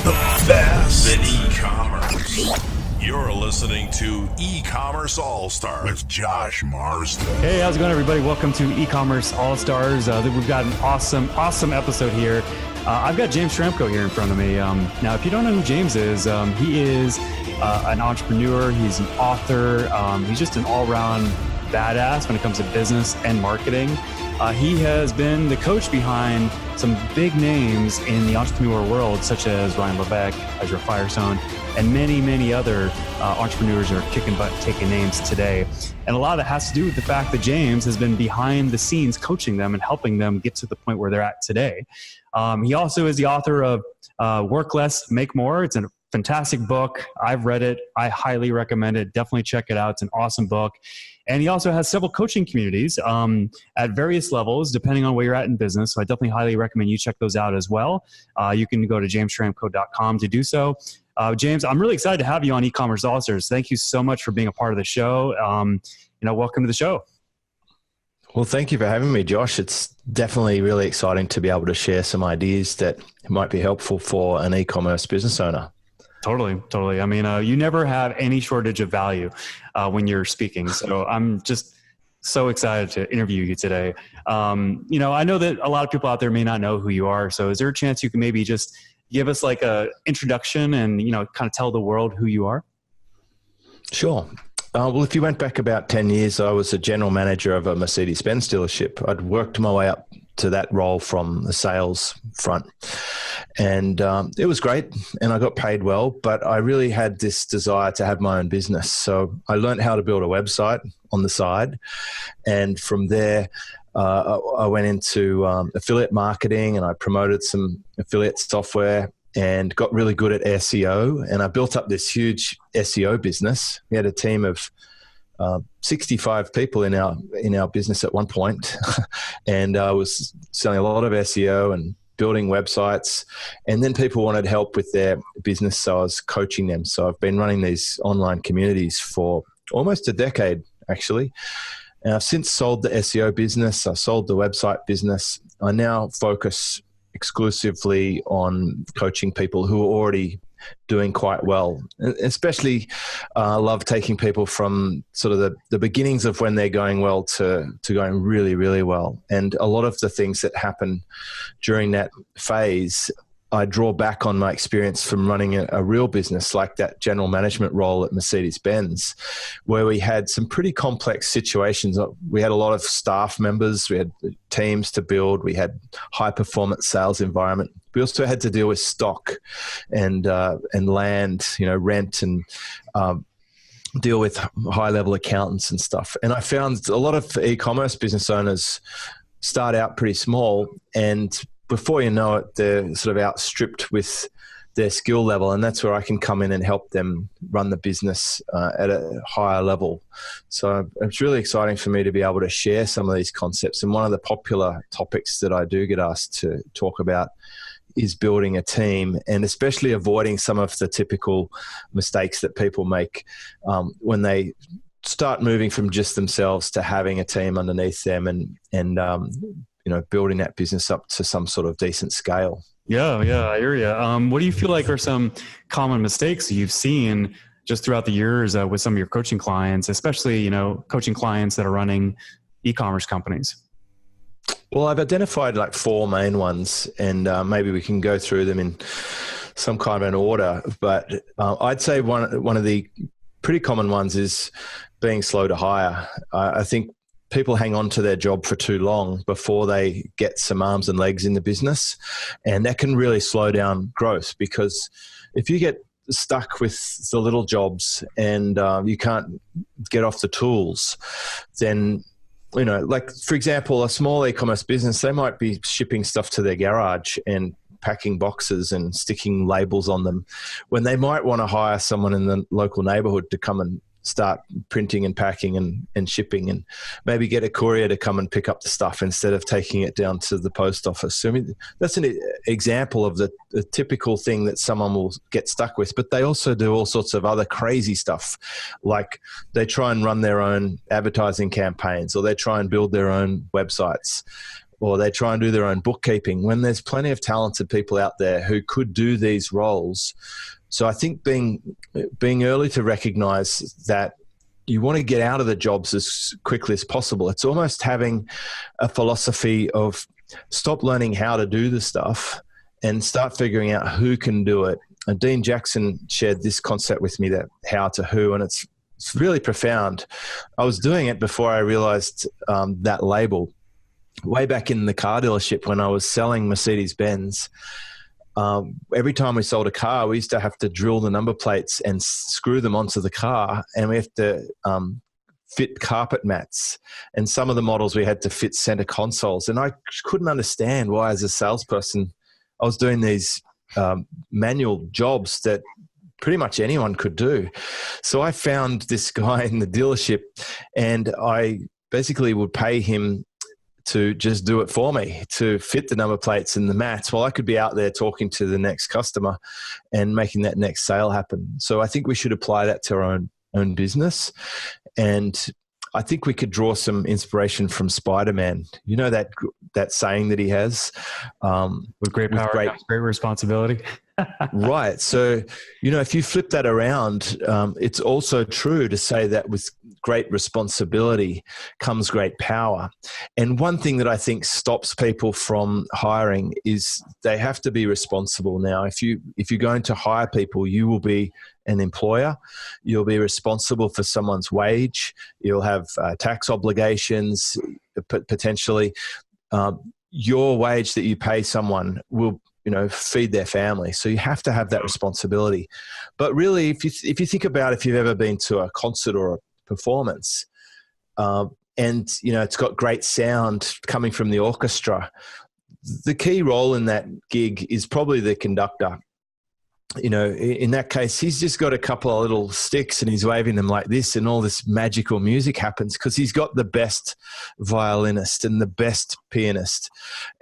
The best in e-commerce. You're listening to E-Commerce All-Stars with Josh Marsden. Hey, how's it going, everybody? Welcome to E-Commerce All-Stars. We've got an awesome episode here. I've got James Schramko here in front of me. Now, if you don't know who James is, he is an entrepreneur. He's an author. He's just an all-around badass when it comes to business and marketing. He has been the coach behind some big names in the entrepreneur world, such as Levesque, Ezra Firestone, and many other entrepreneurs are kicking butt, taking names today. And a lot of that has to do with the fact that James has been behind the scenes coaching them and helping them get to the point where they're at today. He also is the author of Work Less, Make More. It's a fantastic book. I've read it. I highly recommend it. Definitely check it out. It's an awesome book. And he also has several coaching communities at various levels, depending on where you're at in business. So I definitely highly recommend you check those out as well. You can go to jamesschramko.com to do so. James, I'm really excited to have you on E-Commerce All-Stars. Thank you so much for being a part of the show. Welcome to the show. Well, thank you for having me, Josh. It's definitely really exciting to be able to share some ideas that might be helpful for an e-commerce business owner. Totally. I mean, you never have any shortage of value when you're speaking. So I'm just so excited to interview you today. I know that a lot of people out there may not know who you are. So is there a chance you can maybe just give us like a introduction and, kind of tell the world who you are? Sure. Well, if you went back about 10 years, I was a general manager of a Mercedes-Benz dealership. I'd worked my way up to that role from the sales front. And it was great and I got paid well, but I really had this desire to have my own business. So I learned how to build a website on the side. And from there, I went into affiliate marketing and I promoted some affiliate software and got really good at SEO. And I built up this huge SEO business. We had a team of 65 people in our business at one point. And I was selling a lot of SEO and building websites. And then people wanted help with their business, so I was coaching them. So I've been running these online communities for almost a decade, actually. And I've since sold the SEO business. I sold the website business. I now focus exclusively on coaching people who are already doing quite well. Especially love taking people from sort of the beginnings of when they're going well to going really, really well. And a lot of the things that happen during that phase, I draw back on my experience from running a real business like that general management role at Mercedes-Benz, where we had some pretty complex situations. We had a lot of staff members, we had teams to build, we had high performance sales environment. We also had to deal with stock and land, rent and deal with high level accountants and stuff. And I found a lot of e-commerce business owners start out pretty small and before you know it, they're sort of outstripped with their skill level. And that's where I can come in and help them run the business at a higher level. So it's really exciting for me to be able to share some of these concepts. And one of the popular topics that I do get asked to talk about is building a team and especially avoiding some of the typical mistakes that people make when they start moving from just themselves to having a team underneath them and building that business up to some sort of decent scale. Yeah, I hear you. What do you feel like are some common mistakes you've seen just throughout the years with some of your coaching clients, especially, coaching clients that are running e-commerce companies? Well, I've identified like 4 main ones and maybe we can go through them in some kind of an order. But I'd say one of the pretty common ones is being slow to hire. I think people hang on to their job for too long before they get some arms and legs in the business. And that can really slow down growth because if you get stuck with the little jobs and you can't get off the tools, then, like for example, a small e-commerce business, they might be shipping stuff to their garage and packing boxes and sticking labels on them when they might want to hire someone in the local neighborhood to come and start printing and packing and shipping and maybe get a courier to come and pick up the stuff instead of taking it down to the post office. So, I mean, that's an example of the typical thing that someone will get stuck with, but they also do all sorts of other crazy stuff. Like they try and run their own advertising campaigns or they try and build their own websites or they try and do their own bookkeeping when there's plenty of talented people out there who could do these roles. So I think being early to recognize that you want to get out of the jobs as quickly as possible. It's almost having a philosophy of stop learning how to do the stuff and start figuring out who can do it. And Dean Jackson shared this concept with me, that how to who, and it's really profound. I was doing it before I realized that label. Way back in the car dealership when I was selling Mercedes-Benz, every time we sold a car, we used to have to drill the number plates and screw them onto the car, and we have to fit carpet mats. And some of the models we had to fit center consoles. And I couldn't understand why, as a salesperson, I was doing these manual jobs that pretty much anyone could do. So I found this guy in the dealership, and I basically would pay him to just do it for me, to fit the number plates and the mats, while I could be out there talking to the next customer and making that next sale happen. So I think we should apply that to our own business. And I think we could draw some inspiration from Spider-Man. You know that saying that he has? With great power comes great responsibility. Right. So, if you flip that around, it's also true to say that with great responsibility comes great power. And one thing that I think stops people from hiring is they have to be responsible now. If you're going to hire people, you will be an employer. You'll be responsible for someone's wage. You'll have tax obligations, potentially. Your wage that you pay someone will feed their family. So you have to have that responsibility. But really, if you think about if you've ever been to a concert or a performance, and it's got great sound coming from the orchestra, the key role in that gig is probably the conductor. In that case, he's just got a couple of little sticks and he's waving them like this, and all this magical music happens because he's got the best violinist and the best pianist,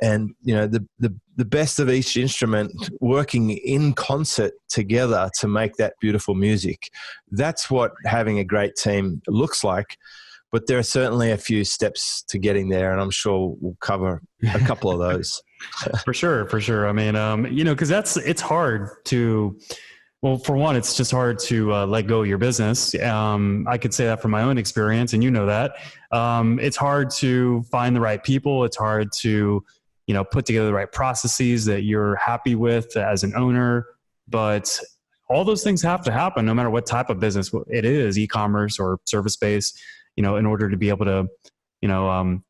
and the best of each instrument working in concert together to make that beautiful music. That's what having a great team looks like. But there are certainly a few steps to getting there, and I'm sure we'll cover a couple of those. For sure. I mean, because it's hard to, well, for one, it's just hard to let go of your business. I could say that from my own experience, and that. It's hard to find the right people. It's hard to, put together the right processes that you're happy with as an owner. But all those things have to happen no matter what type of business it is, e-commerce or service-based, in order to be able to,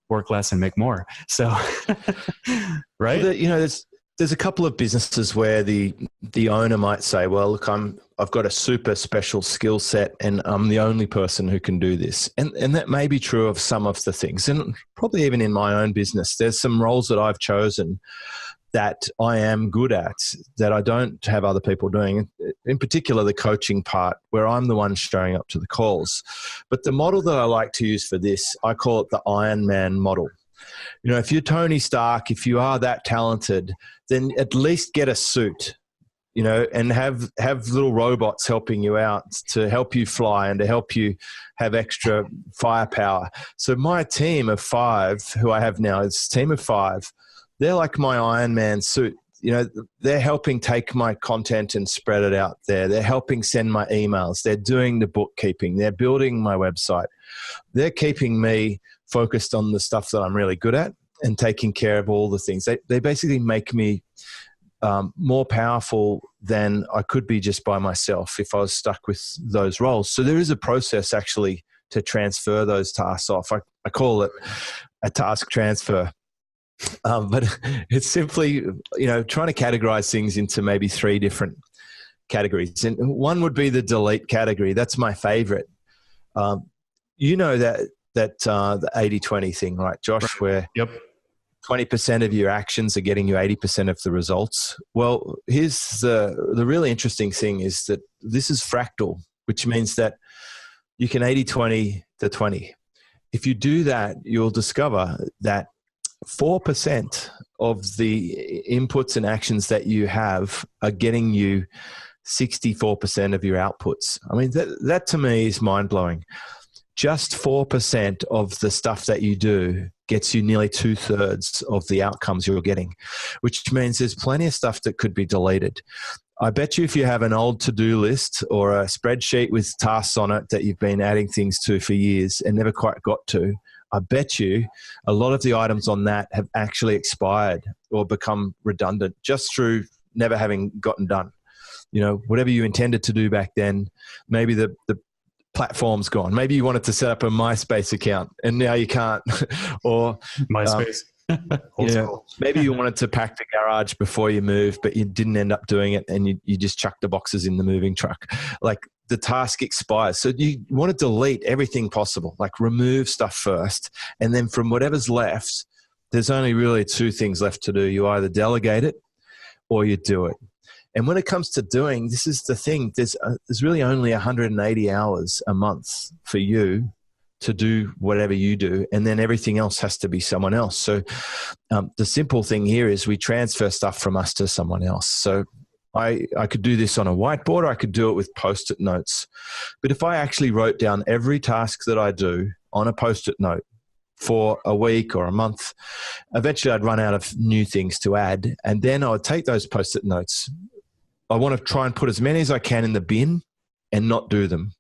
work less and make more. So, right. Well, there's a couple of businesses where the owner might say, well, look, I've got a super special skill set and I'm the only person who can do this. And that may be true of some of the things. And probably even in my own business, there's some roles that I've chosen that I am good at that I don't have other people doing. In particular, the coaching part, where I'm the one showing up to the calls. But the model that I like to use for this, I call it the Iron Man model. If you're Tony Stark, if you are that talented, then at least get a suit, and have little robots helping you out to help you fly and to help you have extra firepower. So my team of 5, who I have now, is a team of 5. They're like my Iron Man suit. They're helping take my content and spread it out there. They're helping send my emails. They're doing the bookkeeping. They're building my website. They're keeping me focused on the stuff that I'm really good at and taking care of all the things. They basically make me more powerful than I could be just by myself if I was stuck with those roles. So there is a process actually to transfer those tasks off. I call it a task transfer. But it's simply, trying to categorize things into maybe 3 different categories. And one would be the delete category. That's my favorite. That the 80-20 thing, right, Josh, where 20% of your actions are getting you 80% of the results. Well, here's the really interesting thing is that this is fractal, which means that you can 80-20 the 20. If you do that, you'll discover that 4% of the inputs and actions that you have are getting you 64% of your outputs. I mean, that to me is mind-blowing. Just 4% of the stuff that you do gets you nearly 2/3 of the outcomes you're getting, which means there's plenty of stuff that could be deleted. I bet you if you have an old to-do list or a spreadsheet with tasks on it that you've been adding things to for years and never quite got to, I bet you a lot of the items on that have actually expired or become redundant just through never having gotten done. Whatever you intended to do back then, maybe the platform's gone. Maybe you wanted to set up a MySpace account and now you can't. Or MySpace. Maybe you wanted to pack the garage before you moved, but you didn't end up doing it and you just chucked the boxes in the moving truck. Like the task expires. So you want to delete everything possible, like remove stuff first. And then from whatever's left, there's only really two things left to do. You either delegate it or you do it. And when it comes to doing, this is the thing, there's really only 180 hours a month for you to do whatever you do, and then everything else has to be someone else. So the simple thing here is we transfer stuff from us to someone else. So I could do this on a whiteboard, or I could do it with Post-it notes. But if I actually wrote down every task that I do on a Post-it note for a week or a month, eventually I'd run out of new things to add. And then I would take those Post-it notes. I want to try and put as many as I can in the bin and not do them.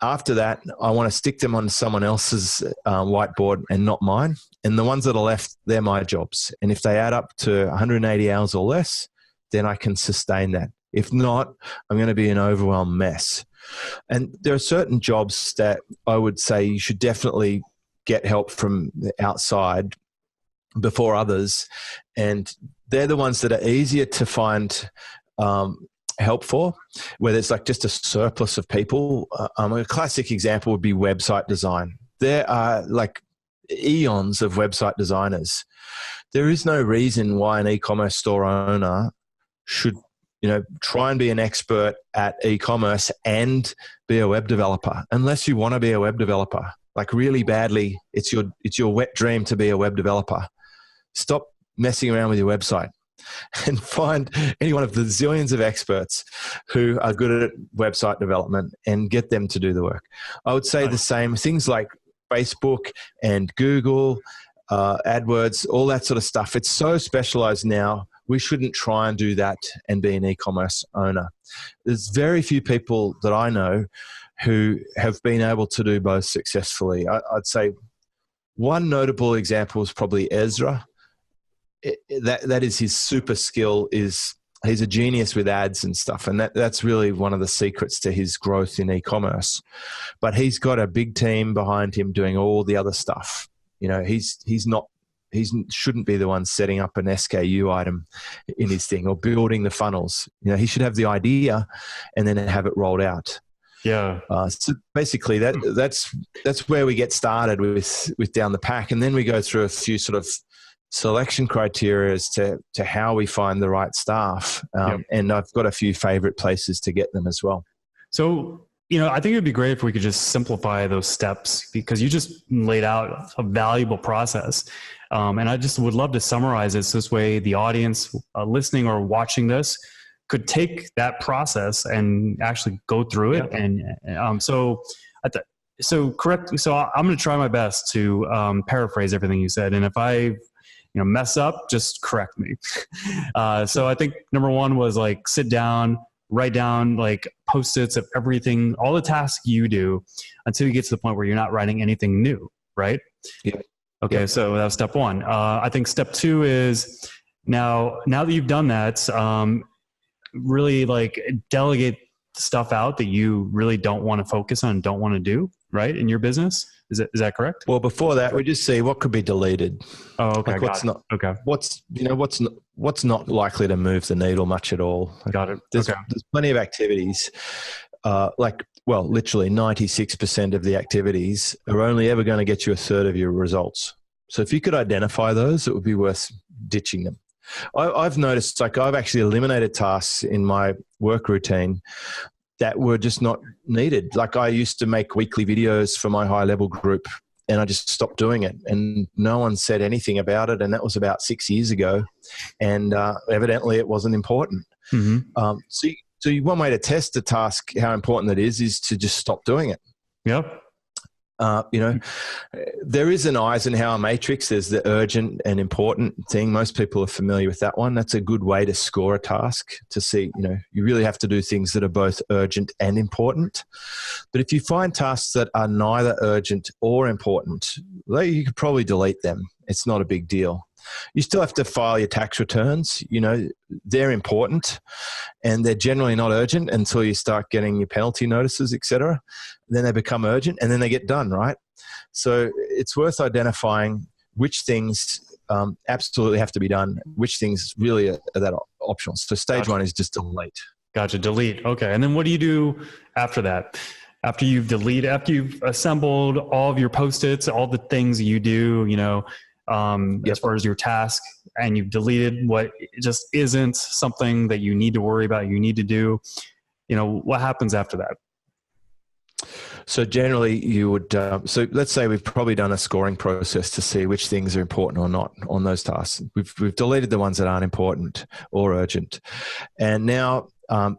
After that, I want to stick them on someone else's whiteboard and not mine. And the ones that are left, they're my jobs. And if they add up to 180 hours or less, then I can sustain that. If not, I'm going to be an overwhelmed mess. And there are certain jobs that I would say you should definitely get help from the outside before others. And they're the ones that are easier to find help for, where there's like just a surplus of people. A classic example would be website design. There are like eons of website designers. There is no reason why an e-commerce store owner should, try and be an expert at e-commerce and be a web developer, unless you want to be a web developer. Like really badly, it's your wet dream to be a web developer. Stop messing around with your website and find any one of the zillions of experts who are good at website development and get them to do the work. I would say the same things like Facebook and Google, AdWords, all that sort of stuff. It's so specialized now. We shouldn't try and do that and be an e-commerce owner. There's very few people that I know who have been able to do both successfully. I'd say one notable example is probably Ezra. That is his super skill. He's a genius with ads and stuff, and that's really one of the secrets to his growth in e-commerce. But he's got a big team behind him doing all the other stuff. He shouldn't be the one setting up an SKU item in his thing or building the funnels. He should have the idea and then have it rolled out. Yeah. So basically, that's where we get started with down the pack, and then we go through a few sort of selection criteria as to how we find the right staff. And I've got a few favorite places to get them as well. So, I think it'd be great if we could just simplify those steps, because you just laid out a valuable process. And I just would love to summarize it. So this way the audience listening or watching this could take that process and actually go through it. And so correct. So I'm going to try my best to paraphrase everything you said. And if I mess up, just correct me. So I think number one was like sit down, write down like Post-its of everything, all the tasks you do until you get to the point where you're not writing anything new, right? Yeah. Okay. Yeah. So that was step one. I think step two is now that you've done that, really like delegate stuff out that you really don't want to focus on, don't want to do, right? In your business. Is that correct? Well, before that, we just see what could be deleted. Oh, okay. Like what's not likely to move the needle much at all. Got it. There's plenty of activities, literally 96% of the activities are only ever going to get you a third of your results. So if you could identify those, it would be worth ditching them. I've noticed, like I've actually eliminated tasks in my work routine that were just not needed. Like I used to make weekly videos for my high level group and I just stopped doing it and no one said anything about it. And that was about 6 years ago. And evidently it wasn't important. Mm-hmm. So one way to test a task, how important that is to just stop doing it. Yep. There is an Eisenhower matrix. There's the urgent and important thing. Most people are familiar with that one. That's a good way to score a task, to see, you really have to do things that are both urgent and important. But if you find tasks that are neither urgent or important, you could probably delete them. It's not a big deal. You still have to file your tax returns. They're important, and they're generally not urgent until you start getting your penalty notices, etc. Then they become urgent, and then they get done, right? So it's worth identifying which things absolutely have to be done, which things really are that optional. So stage one is just delete. Gotcha, delete. Okay, and then what do you do after that? After you've assembled all of your Post-its, all the things you do, as far as your task, and you've deleted what just isn't something that you need to worry about, you need to do, what happens after that? So generally you would, so let's say we've probably done a scoring process to see which things are important or not on those tasks. We've deleted the ones that aren't important or urgent. And now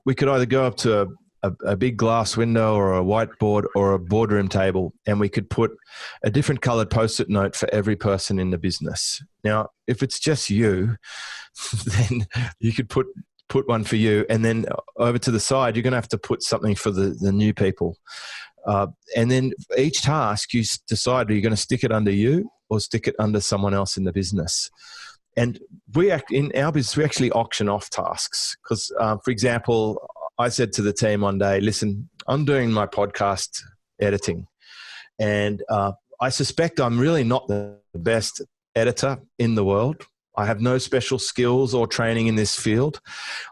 we could either go up to a big glass window or a whiteboard or a boardroom table, and we could put a different colored Post-it note for every person in the business. Now, if it's just you, then you could put one for you, and then over to the side, you're going to have to put something for the new people. And then each task, you decide, are you going to stick it under you or stick it under someone else in the business? And in our business, we actually auction off tasks because, for example, I said to the team one day, listen, I'm doing my podcast editing, and I suspect I'm really not the best editor in the world. I have no special skills or training in this field.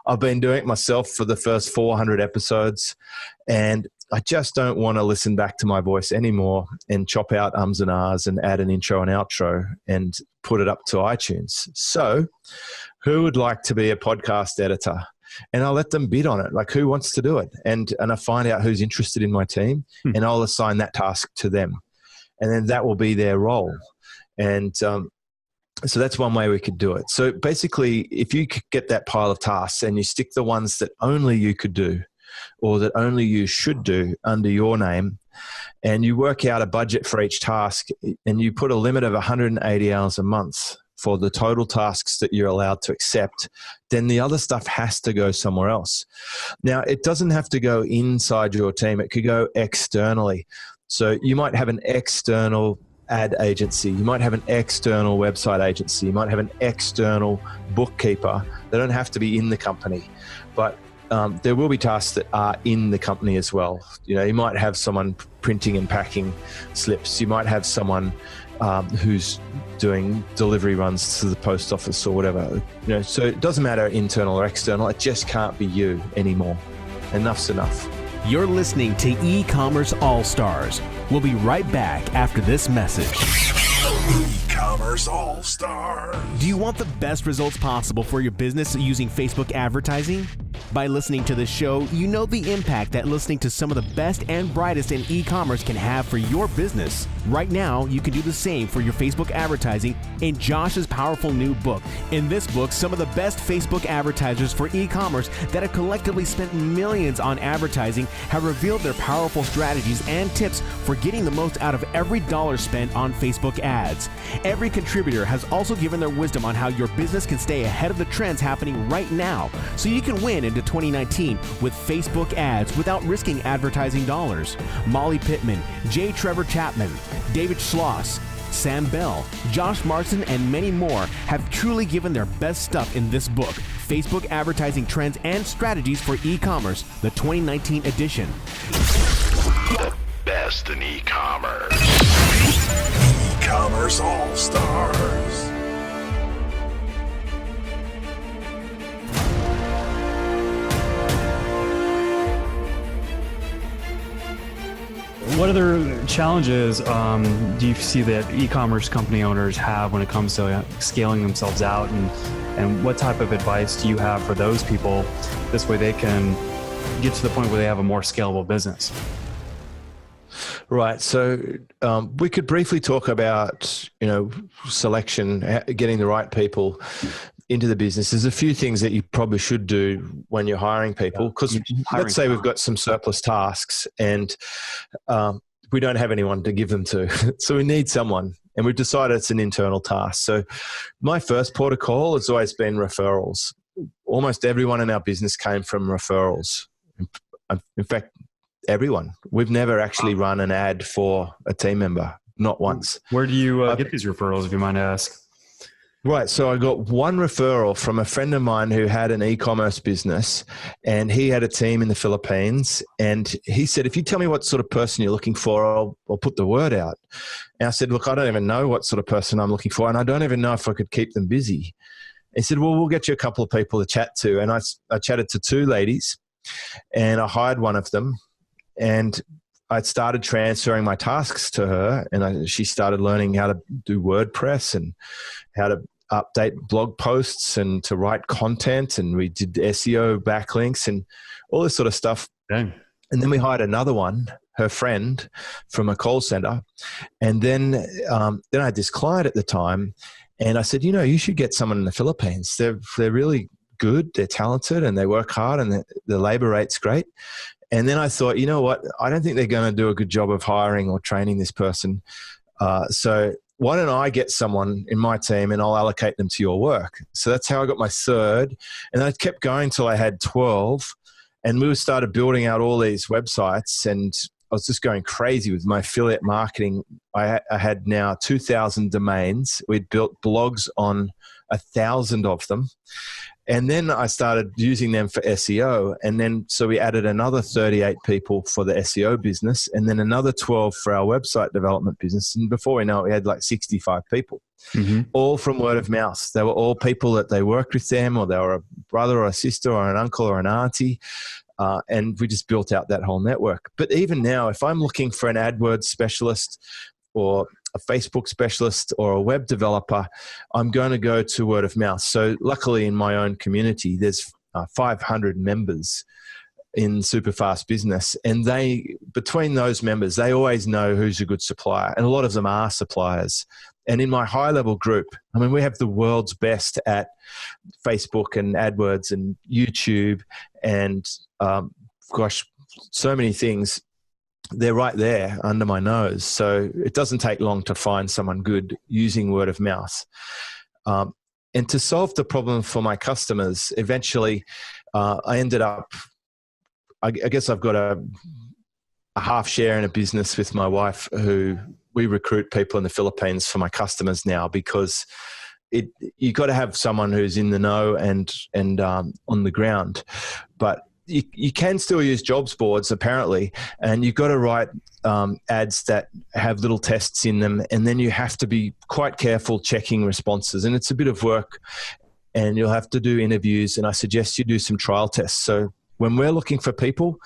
I've been doing it myself for the first 400 episodes, and I just don't want to listen back to my voice anymore and chop out ums and ahs and add an intro and outro and put it up to iTunes. So who would like to be a podcast editor? And I'll let them bid on it. Like, who wants to do it? And I find out who's interested in my team, and I'll assign that task to them. And then that will be their role. And so that's one way we could do it. So basically, if you could get that pile of tasks and you stick the ones that only you could do or that only you should do under your name, and you work out a budget for each task, and you put a limit of 180 hours a month for the total tasks that you're allowed to accept, then the other stuff has to go somewhere else. Now, it doesn't have to go inside your team. It could go externally. So you might have an external ad agency. You might have an external website agency. You might have an external bookkeeper. They don't have to be in the company, but there will be tasks that are in the company as well. You might have someone printing and packing slips. You might have someone who's doing delivery runs to the post office or whatever. So it doesn't matter internal or external. It just can't be you anymore. Enough's enough. You're listening to E-Commerce All-Stars. We'll be right back after this message. E-Commerce All-Stars. Do you want the best results possible for your business using Facebook advertising? By listening to this show, you know the impact that listening to some of the best and brightest in e-commerce can have for your business. Right now, you can do the same for your Facebook advertising in Josh's powerful new book. In this book, some of the best Facebook advertisers for e-commerce that have collectively spent millions on advertising have revealed their powerful strategies and tips for getting the most out of every dollar spent on Facebook ads. Every contributor has also given their wisdom on how your business can stay ahead of the trends happening right now, so you can win into 2019 with Facebook ads without risking advertising dollars. Molly Pittman, J. Trevor Chapman, David Schloss, Sam Bell, Josh Marston, and many more have truly given their best stuff in this book, Facebook Advertising Trends and Strategies for E-Commerce, the 2019 edition. The best in e-commerce. E-Commerce All-Stars. What other challenges do you see that e-commerce company owners have when it comes to scaling themselves out, and what type of advice do you have for those people? This way they can get to the point where they have a more scalable business. Right. So we could briefly talk about, selection, getting the right people into the business. There's a few things that you probably should do when you're hiring people, because let's say we've got some surplus tasks, and we don't have anyone to give them to. So we need someone, and we've decided it's an internal task. So my first port of call has always been referrals. Almost everyone in our business came from referrals. In fact, everyone. We've never actually run an ad for a team member, not once. Where do you get these referrals, if you mind to ask? Right. So I got one referral from a friend of mine who had an e-commerce business, and he had a team in the Philippines. And he said, if you tell me what sort of person you're looking for, I'll put the word out. And I said, look, I don't even know what sort of person I'm looking for, and I don't even know if I could keep them busy. He said, well, we'll get you a couple of people to chat to. And I chatted to two ladies, and I hired one of them, and I started transferring my tasks to her, and she started learning how to do WordPress and how to update blog posts and to write content. And we did SEO backlinks and all this sort of stuff. Dang. And then we hired another one, her friend, from a call center. And then I had this client at the time, and I said, you should get someone in the Philippines. They're really good, they're talented, and they work hard, and the labor rate's great. And then I thought, you know what? I don't think they're going to do a good job of hiring or training this person. So why don't I get someone in my team and I'll allocate them to your work? So that's how I got my third. And I kept going till I had 12. And we started building out all these websites, and I was just going crazy with my affiliate marketing. I had now 2,000 domains. We'd built blogs on 1,000 of them. And then I started using them for SEO. And then, so we added another 38 people for the SEO business, and then another 12 for our website development business. And before we know it, we had like 65 people, all from word of mouth. They were all people that they worked with them, or they were a brother or a sister or an uncle or an auntie. And we just built out that whole network. But even now, if I'm looking for an AdWords specialist or a Facebook specialist or a web developer, I'm going to go to word of mouth. So luckily in my own community, there's 500 members in SuperFast Business. And between those members, they always know who's a good supplier. And a lot of them are suppliers. And in my high level group, I mean, we have the world's best at Facebook and AdWords and YouTube and so many things. They're right there under my nose. So it doesn't take long to find someone good using word of mouth. And to solve the problem for my customers, eventually I ended up, I guess I've got a half share in a business with my wife who we recruit people in the Philippines for my customers now, because you got to have someone who's in the know and on the ground. But you can still use jobs boards apparently, and you've got to write ads that have little tests in them, and then you have to be quite careful checking responses, and it's a bit of work, and you'll have to do interviews, and I suggest you do some trial tests. So when we're looking for people,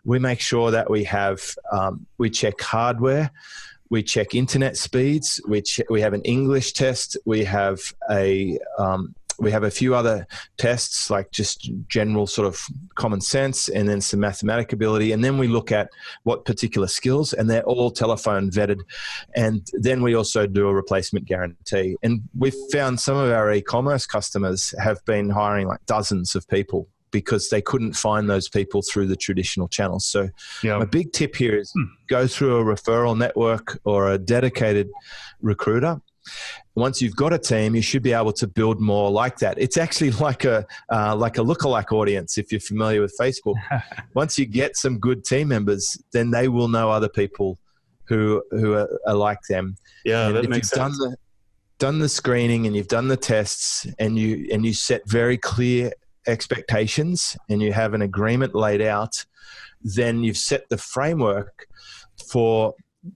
we make sure that we check hardware, we check internet speeds, we have an English test, we have a few other tests like just general sort of common sense, and then some mathematic ability. And then we look at what particular skills, and they're all telephone vetted. And then we also do a replacement guarantee. And we've found some of our e-commerce customers have been hiring like dozens of people because they couldn't find those people through the traditional channels. So my big tip here is go through a referral network or a dedicated recruiter. Once you've got a team, you should be able to build more like that. It's actually like a lookalike audience, if you're familiar with Facebook. Once you get some good team members, then they will know other people who are like them. Yeah, and that if makes you've sense. done the screening and you've done the tests, and you set very clear expectations and you have an agreement laid out, then you've set the framework for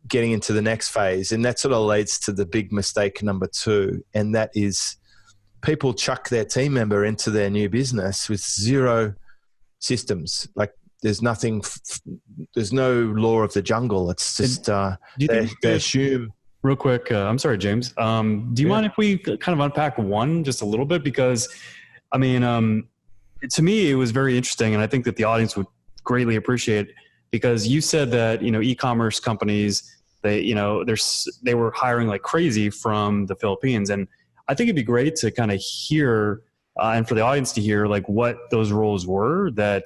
getting into the next phase. And that sort of leads to the big mistake number 2. And that is people chuck their team member into their new business with zero systems. Like there's nothing, there's no law of the jungle. It's just, they assume. Real quick, I'm sorry, James. Do you mind if we kind of unpack one just a little bit? Because I mean, to me, it was very interesting. And I think that the audience would greatly appreciate it. Because you said that, e-commerce companies, they were hiring like crazy from the Philippines. And I think it'd be great to kind of hear, and for the audience to hear, like what those roles were that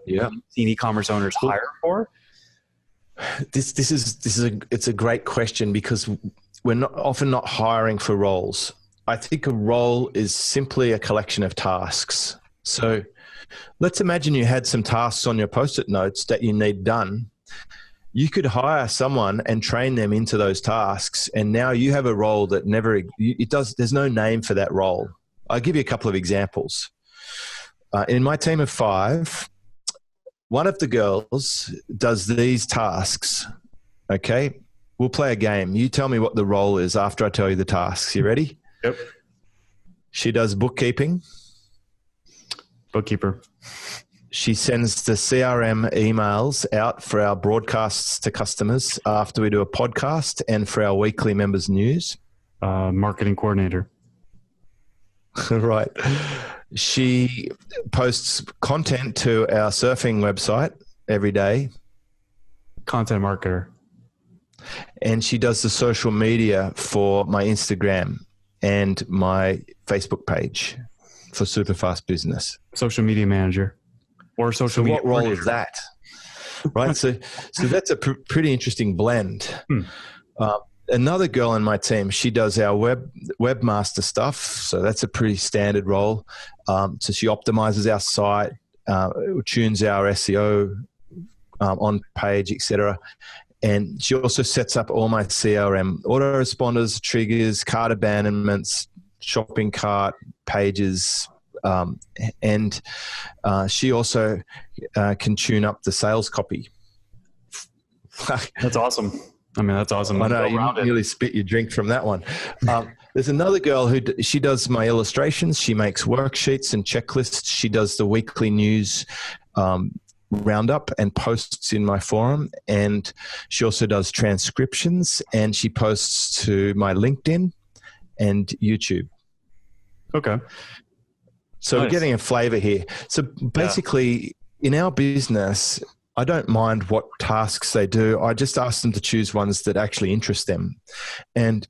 you've seen e-commerce owners hire for. It's a great question because we're often not hiring for roles. I think a role is simply a collection of tasks. So let's imagine you had some tasks on your Post-it notes that you need done. You could hire someone and train them into those tasks, and now you have a role that there's no name for that role. I'll give you a couple of examples. In my team of 5, one of the girls does these tasks, okay? We'll play a game. You tell me what the role is after I tell you the tasks. You ready? Yep. She does bookkeeping. Bookkeeper. She sends the CRM emails out for our broadcasts to customers after we do a podcast and for our weekly members news. Marketing coordinator. Right. She posts content to our surfing website every day. Content marketer. And she does the social media for my Instagram and my Facebook page for SuperFast Business. Social media manager or social media. What role is that? Right. So that's a pretty interesting blend. Another girl in my team, she does our webmaster stuff. So that's a pretty standard role. So she optimizes our site, tunes our SEO on page, etc. And she also sets up all my CRM, autoresponders, triggers, cart abandonments, shopping cart pages. And she also can tune up the sales copy. That's awesome. I mean, that's awesome. I know, you nearly spit your drink from that one. There's another girl she does my illustrations. She makes worksheets and checklists. She does the weekly news roundup and posts in my forum. And she also does transcriptions, and she posts to my LinkedIn and YouTube. Okay. So nice. We're getting a flavor here. So basically, in our business, I don't mind what tasks they do. I just ask them to choose ones that actually interest them. And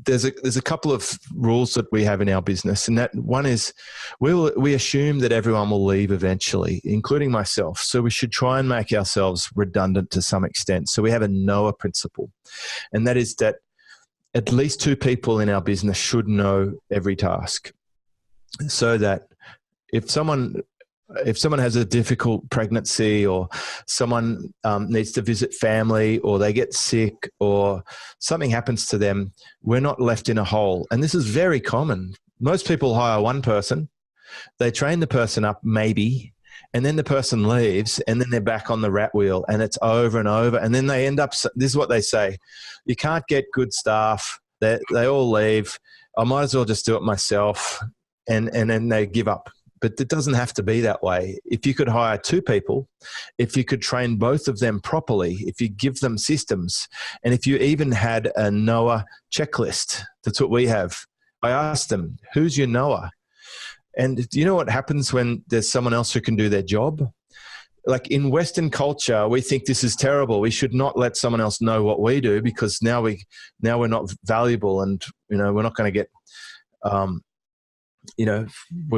there's a couple of rules that we have in our business. And that one is we assume that everyone will leave eventually, including myself. So we should try and make ourselves redundant to some extent. So we have a Noah principle. And that is that at least 2 people in our business should know every task. So that if someone has a difficult pregnancy, or someone needs to visit family, or they get sick, or something happens to them, we're not left in a hole. And this is very common. Most people hire one person, they train the person up maybe, and then the person leaves, and then they're back on the rat wheel, and it's over and over. And then they end up, this is what they say, you can't get good staff. They all leave. I might as well just do it myself. And then they give up. But it doesn't have to be that way. If you could hire 2 people, if you could train both of them properly, if you give them systems, and if you even had a Noah checklist, that's what we have. I asked them, who's your Noah? And do you know what happens when there's someone else who can do their job? Like in Western culture, we think this is terrible. We should not let someone else know what we do, because now we're not valuable, and we're not going to get we're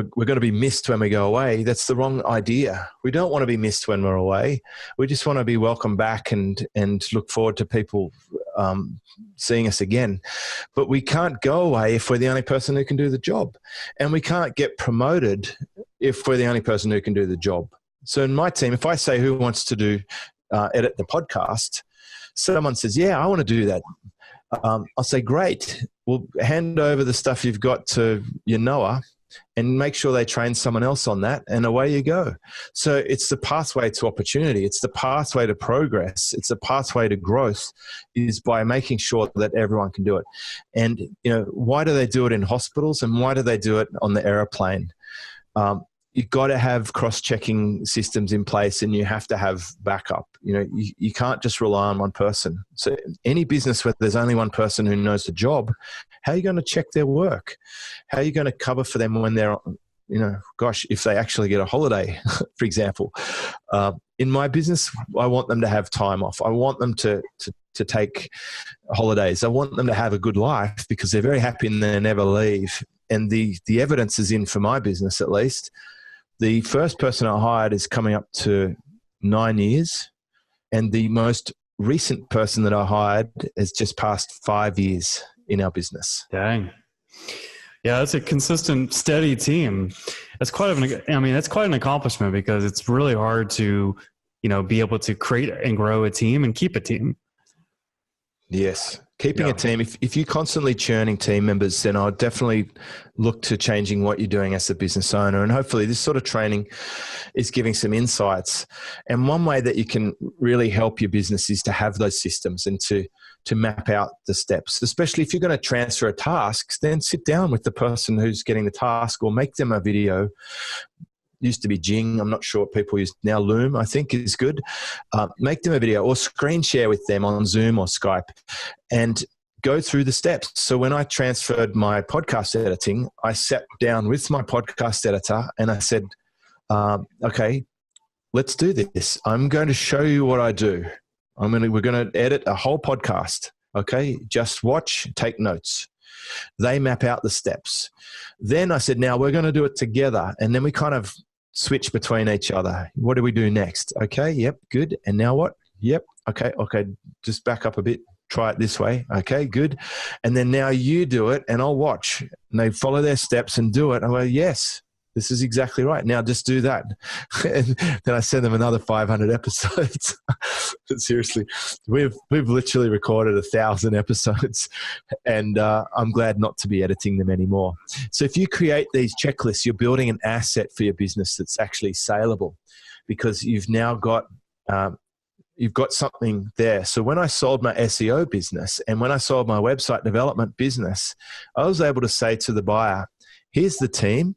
going to be missed when we go away. That's the wrong idea. We don't want to be missed when we're away. We just want to be welcomed back and look forward to people seeing us again. But we can't go away if we're the only person who can do the job. And we can't get promoted if we're the only person who can do the job. So in my team, if I say who wants to edit the podcast, someone says, yeah, I want to do that. I'll say, great. We'll hand over the stuff you've got to your Noah and make sure they train someone else on that, and away you go. So it's the pathway to opportunity. It's the pathway to progress. It's the pathway to growth, is by making sure that everyone can do it. And, why do they do it in hospitals, and why do they do it on the airplane? You've got to have cross-checking systems in place, and you have to have backup. You can't just rely on one person. So any business where there's only one person who knows the job, how are you going to check their work? How are you going to cover for them when they're, if they actually get a holiday, for example? In my business, I want them to have time off. I want them to take holidays. I want them to have a good life, because they're very happy and they never leave. And the evidence is in, for my business at least. The first person I hired is coming up to 9 years, And the most recent person that I hired has just passed 5 years in our business. Dang. Yeah, that's a consistent, steady team. That's quite an accomplishment, because it's really hard to, be able to create and grow a team and keep a team. Yes. Keeping a team, if you're constantly churning team members, then I'll definitely look to changing what you're doing as a business owner. And hopefully this sort of training is giving some insights. And one way that you can really help your business is to have those systems and to map out the steps, especially if you're going to transfer a task, then sit down with the person who's getting the task or make them a video. Used to be Jing. I'm not sure what people use now. Loom, I think, is good. Make them a video or screen share with them on Zoom or Skype and go through the steps. So when I transferred my podcast editing, I sat down with my podcast editor and I said, okay, let's do this. I'm going to show you what I do. We're going to edit a whole podcast. Okay. Just watch, take notes. They map out the steps. Then I said, now we're going to do it together. And then we kind of switch between each other. What do we do next? Okay. Yep. Good. And now what? Yep. Okay. Just back up a bit. Try it this way. Okay. Good. And then now you do it and I'll watch. And they follow their steps and do it. I go, yes, this is exactly right. Now just do that. And then I send them another 500 episodes. But seriously, we've literally recorded 1,000 episodes, and I'm glad not to be editing them anymore. So if you create these checklists, you're building an asset for your business that's actually saleable, because you've now got something there. So when I sold my SEO business and when I sold my website development business, I was able to say to the buyer, here's the team.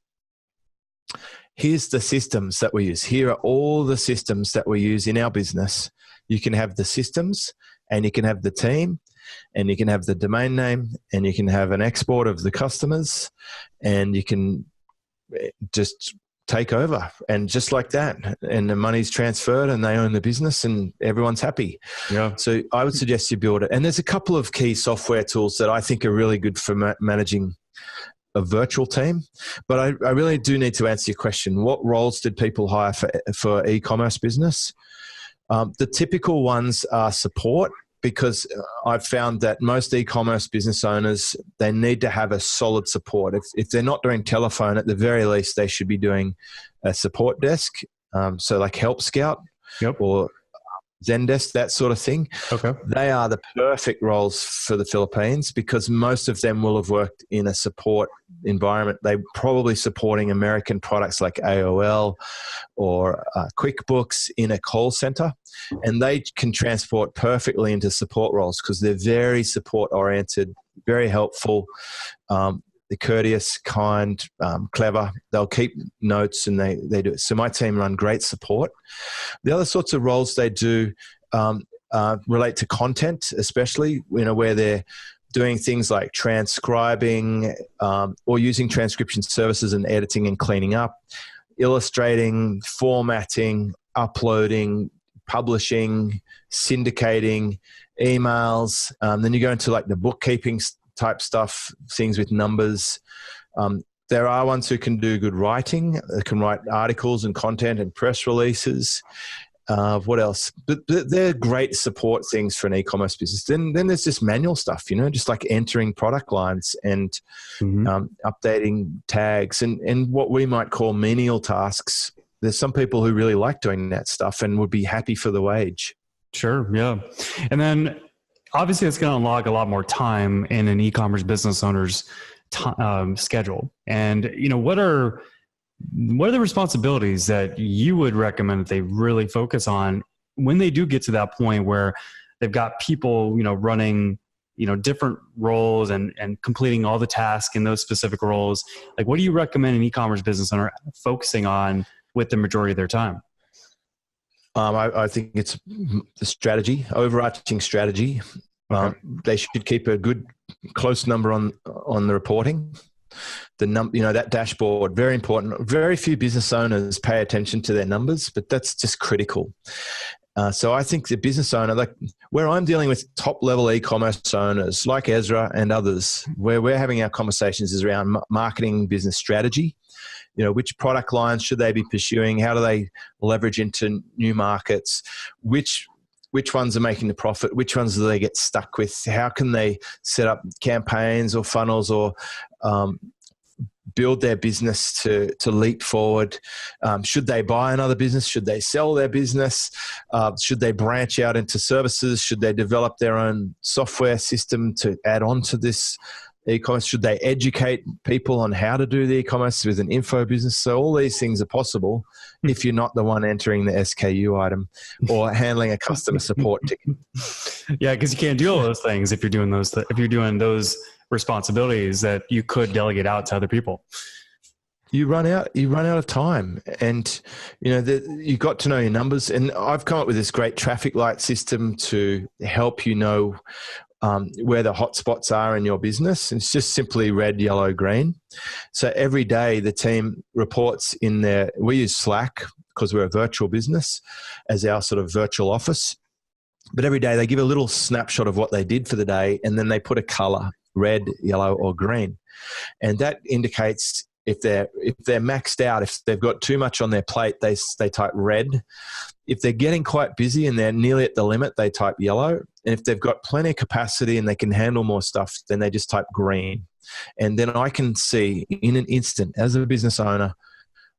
Here's the systems that we use. Here are all the systems that we use in our business. You can have the systems and you can have the team and you can have the domain name and you can have an export of the customers and you can just take over, and just like that. And the money's transferred and they own the business and everyone's happy. Yeah. So I would suggest you build it. And there's a couple of key software tools that I think are really good for managing a virtual team. But I really do need to answer your question. What roles did people hire for e-commerce business? The typical ones are support, because I've found that most e-commerce business owners, they need to have a solid support. If they're not doing telephone, at the very least, they should be doing a support desk. So like Help Scout or Zendesk, that sort of thing. Okay. They are the perfect roles for the Philippines, because most of them will have worked in a support environment. They're probably supporting American products like AOL or QuickBooks in a call center, and they can transport perfectly into support roles because they're very support oriented, very helpful. They're courteous, kind, clever. They'll keep notes and they do it. So my team run great support. The other sorts of roles they do relate to content, especially, where they're doing things like transcribing or using transcription services and editing and cleaning up, illustrating, formatting, uploading, publishing, syndicating, emails. Then you go into like the bookkeeping type stuff, things with numbers. There are ones who can do good writing. They can write articles and content and press releases. What else? But they're great support things for an e-commerce business. Then there's just manual stuff, just like entering product lines and updating tags and what we might call menial tasks. There's some people who really like doing that stuff and would be happy for the wage. Sure, yeah. And then obviously it's going to unlock a lot more time in an e-commerce business owner's schedule. And, what are the responsibilities that you would recommend that they really focus on when they do get to that point where they've got people, running, different roles and completing all the tasks in those specific roles? Like, what do you recommend an e-commerce business owner focusing on with the majority of their time? I think it's the strategy, overarching strategy. Okay. They should keep a good, close number on the reporting. That dashboard, very important. Very few business owners pay attention to their numbers, but that's just critical. So I think the business owner, like where I'm dealing with top level e-commerce owners like Ezra and others, where we're having our conversations is around marketing, business strategy. Which product lines should they be pursuing? How do they leverage into new markets? Which which ones are making the profit, which ones do they get stuck with, how can they set up campaigns or funnels or build their business to leap forward. Should they buy another business? Should they sell their business? Should they branch out into services? Should they develop their own software system to add on to this e-commerce? Should they educate people on how to do the e-commerce with an info business? So all these things are possible if you're not the one entering the SKU item or handling a customer support ticket. Yeah, because you can't do all those things if you're doing those responsibilities that you could delegate out to other people. You run out of time, and you got to know your numbers. And I've come up with this great traffic light system to help you know where the hotspots are in your business. It's just simply red, yellow, green. So every day the team reports we use Slack because we're a virtual business as our sort of virtual office. But every day they give a little snapshot of what they did for the day, and then they put a color, red, yellow, or green. And that indicates if they're maxed out, if they've got too much on their plate, they type red. If they're getting quite busy and they're nearly at the limit, they type yellow. And if they've got plenty of capacity and they can handle more stuff, then they just type green. And then I can see in an instant as a business owner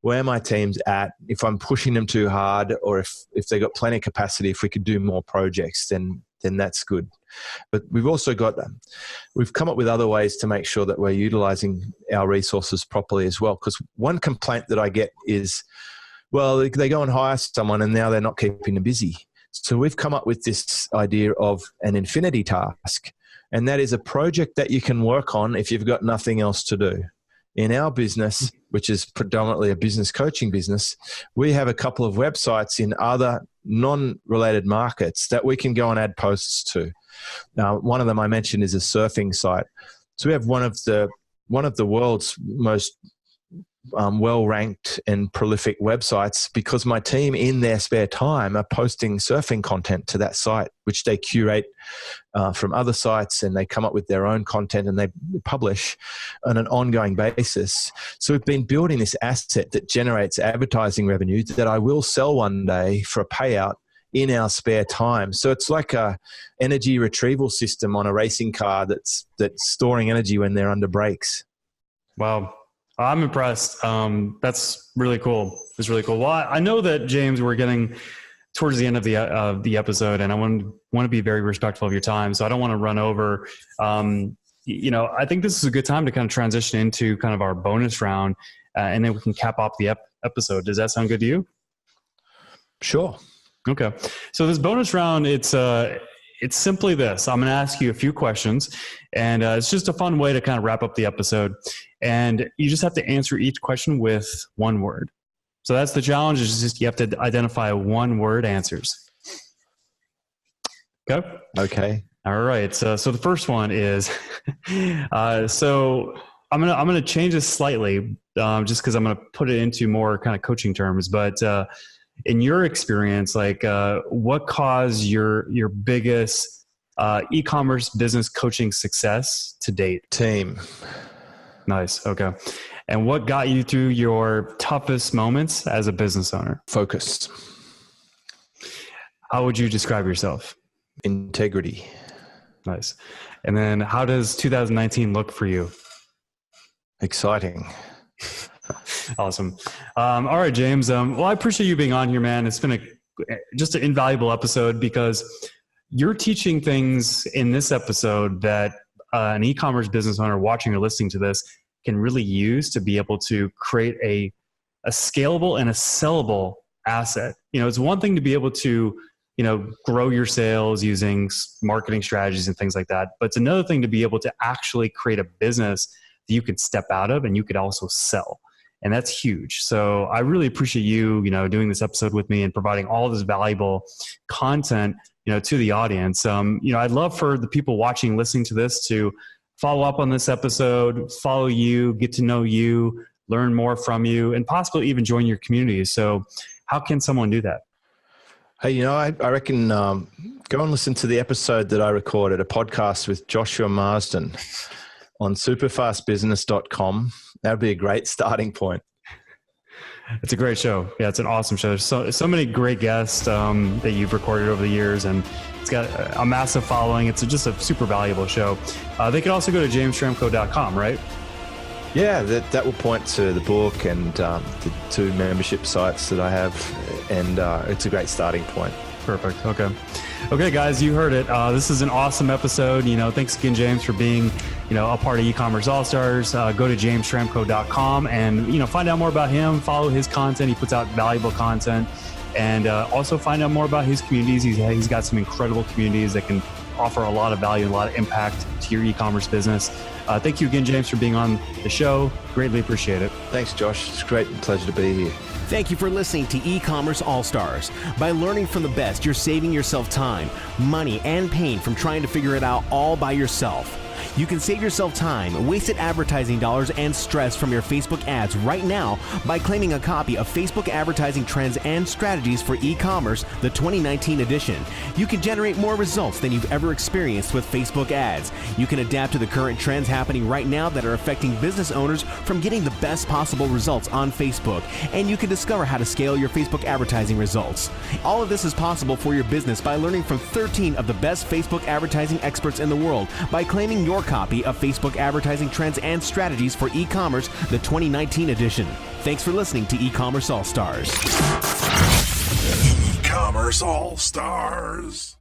where my team's at, if I'm pushing them too hard, or if they've got plenty of capacity, if we could do more projects, then that's good. But we've come up with other ways to make sure that we're utilizing our resources properly as well. Because one complaint that I get is, well, they go and hire someone and now they're not keeping them busy. So we've come up with this idea of an infinity task. And that is a project that you can work on if you've got nothing else to do. In our business, which is predominantly a business coaching business, we have a couple of websites in other non-related markets that we can go and add posts to. Now, one of them I mentioned is a surfing site. So we have one of the world's most well-ranked and prolific websites because my team in their spare time are posting surfing content to that site, which they curate from other sites, and they come up with their own content and they publish on an ongoing basis. So we've been building this asset that generates advertising revenue that I will sell one day for a payout in our spare time. So it's like a energy retrieval system on a racing car that's storing energy when they're under brakes. Wow. I'm impressed. That's really cool. It's really cool. Well, I know that, James, we're getting towards the end of the episode, and I want to be very respectful of your time. So I don't want to run over. I think this is a good time to kind of transition into kind of our bonus round, and then we can cap off the episode. Does that sound good to you? Sure. Okay. So this bonus round, it's simply this. I'm going to ask you a few questions, and it's just a fun way to kind of wrap up the episode. And you just have to answer each question with one word. So that's the challenge. Is just you have to identify one-word answers. Okay. Okay. All right. So the first one is. So I'm gonna change this slightly, just because I'm gonna put it into more kind of coaching terms. But in your experience, what caused your biggest e-commerce business coaching success to date? Team. Nice. Okay. And what got you through your toughest moments as a business owner? Focus. How would you describe yourself? Integrity. Nice. And then how does 2019 look for you? Exciting. Awesome. All right, James. Well, I appreciate you being on here, man. It's been just an invaluable episode because you're teaching things in this episode that an e-commerce business owner watching or listening to this can really use to be able to create a scalable and a sellable asset. It's one thing to be able to, grow your sales using marketing strategies and things like that. But it's another thing to be able to actually create a business that you can step out of and you could also sell. And that's huge. So I really appreciate you, doing this episode with me and providing all this valuable content, to the audience. I'd love for the people watching, listening to this to follow up on this episode, follow you, get to know you, learn more from you, and possibly even join your community. So how can someone do that? Hey, I reckon go and listen to the episode that I recorded, a podcast with Joshua Marsden on SuperFastBusiness.com. That would be a great starting point. It's a great show. Yeah, it's an awesome show. There's so many great guests that you've recorded over the years, and it's got a massive following. It's just a super valuable show. They can also go to jamesschramko.com, right? Yeah, that will point to the book and the 2 membership sites that I have, and it's a great starting point. Perfect. Okay, guys, you heard it. This is an awesome episode. Thanks again, James, for being, a part of e-commerce all-stars. Go to jamesschramko.com and, find out more about him, follow his content. He puts out valuable content, and also find out more about his communities. He's got some incredible communities that can offer a lot of value and a lot of impact to your e-commerce business. Thank you again, James, for being on the show. Greatly appreciate it. Thanks, Josh. It's a great pleasure to be here. Thank you for listening to E-Commerce All-Stars. By learning from the best, you're saving yourself time, money, and pain from trying to figure it out all by yourself. You can save yourself time, wasted advertising dollars, and stress from your Facebook ads right now by claiming a copy of Facebook Advertising Trends and Strategies for E-Commerce, the 2019 edition. You can generate more results than you've ever experienced with Facebook ads. You can adapt to the current trends happening right now that are affecting business owners from getting the best possible results on Facebook. And you can discover how to scale your Facebook advertising results. All of this is possible for your business by learning from 13 of the best Facebook advertising experts in the world by claiming your copy of Facebook Advertising Trends and Strategies for E-Commerce, the 2019 edition. Thanks for listening to E-Commerce All-Stars. E-Commerce All-Stars.